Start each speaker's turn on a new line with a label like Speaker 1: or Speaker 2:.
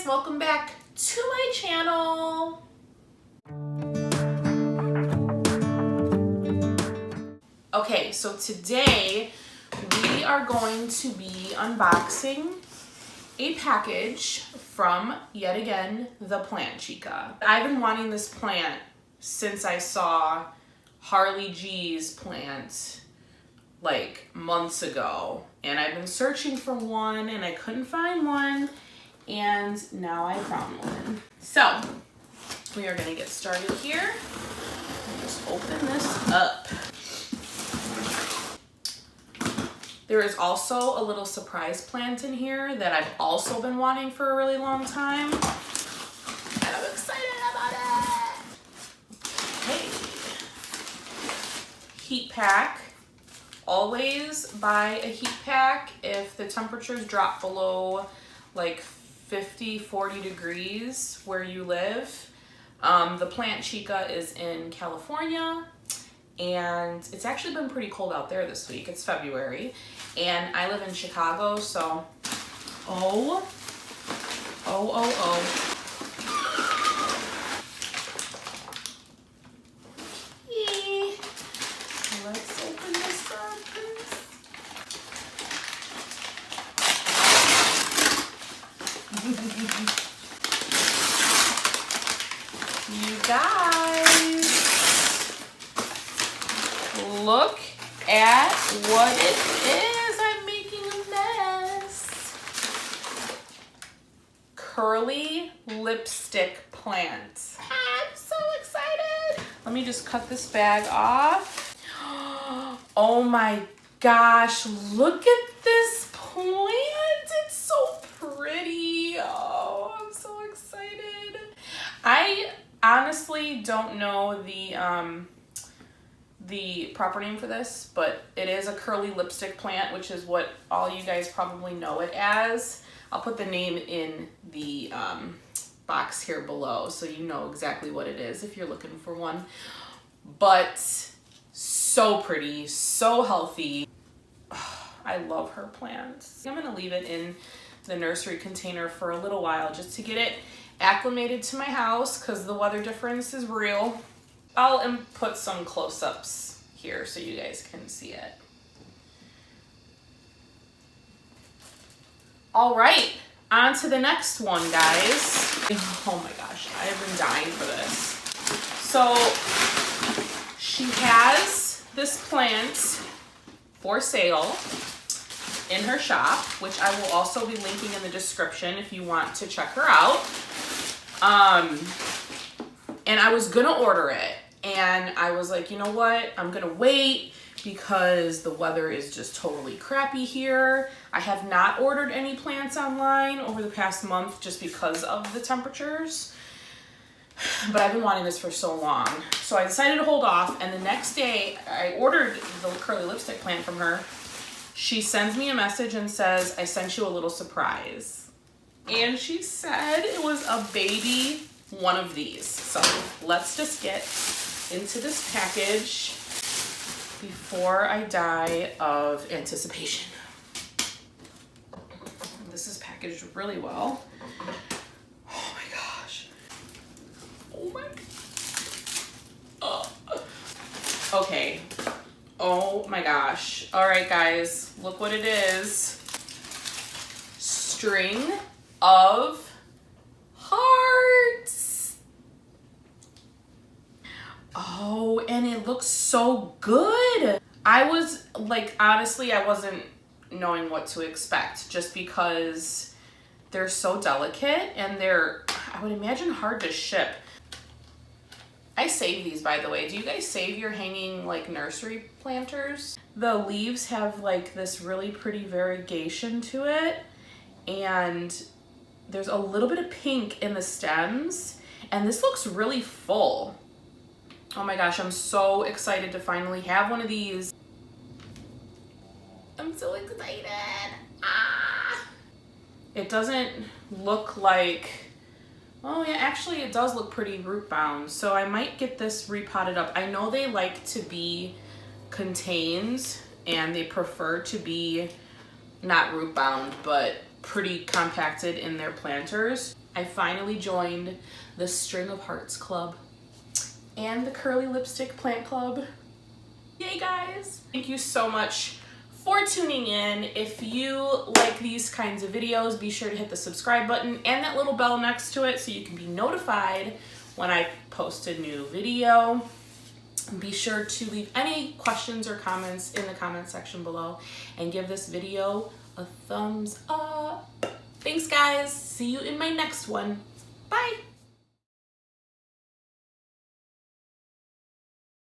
Speaker 1: guys, welcome back to my channel. Okay, so today we are going to be unboxing a package from, yet again, the Plant Chica. I've been wanting this plant since I saw Harley G's plant like months ago, and I've been searching for one and I couldn't find one, and now I found one. So we are gonna get started here. Just open this up. There is also a little surprise plant in here that I've also been wanting for a really long time, and I'm excited about it. Okay. Heat pack. Always buy a heat pack if the temperatures drop below like 40 degrees where you live. The Plant Chica is in California, and it's actually been pretty cold out there this week. It's February, and I live in Chicago, so oh. Let's open this up. You guys, look at what it is. I'm making a mess. Curly lipstick plant. I'm so excited. Let me just cut this bag off. Oh my gosh, look at this plant. It's so pretty. Oh, I'm so excited. I honestly don't know the proper name for this, but it is a curly lipstick plant, which is what all you guys probably know it as. I'll put the name in the box here below so you know exactly what it is if you're looking for one. But so pretty, so healthy. Oh, I love her plants. I'm gonna leave it in the nursery container for a little while just to get it acclimated to my house because the weather difference is real. I'll put some close-ups here so you guys can see it. All right, on to the next one, guys. Oh my gosh, I have been dying for this. So she has this plant for sale in her shop, which I will also be linking in the description if you want to check her out. And I was gonna order it, and I was like, you know what, I'm gonna wait because the weather is just totally crappy here. I have not ordered any plants online over the past month just because of the temperatures, but I've been wanting this for so long. So I decided to hold off, and the next day I ordered the curly lipstick plant from her. She sends me a message and says, I sent you a little surprise. And she said it was a baby one of these. So let's just get into this package before I die of anticipation. This is packaged really well. Oh my gosh. Oh my. Oh. Okay. Oh my gosh. All right, guys, look what it is. String of hearts. Oh, and it looks so good. I was like, honestly, I wasn't knowing what to expect just because they're so delicate and they're, I would imagine, hard to ship. I save these, by the way. Do you guys save your hanging like nursery planters? The leaves have like this really pretty variegation to it, and there's a little bit of pink in the stems, and this looks really full. Oh my gosh, I'm so excited to finally have one of these. I'm so excited. Ah! It doesn't look like, oh yeah, actually it does look pretty root bound, so I might get this repotted up. I know they like to be contained and they prefer to be not root bound, but pretty compacted in their planters. I finally joined the String of Hearts Club and the Curly Lipstick Plant Club. Yay, guys! Thank you so much for tuning in. If you like these kinds of videos, be sure to hit the subscribe button and that little bell next to it so you can be notified when I post a new video. Be sure to leave any questions or comments in the comment section below and give this video a thumbs up. Thanks, guys. See you in my next one. Bye.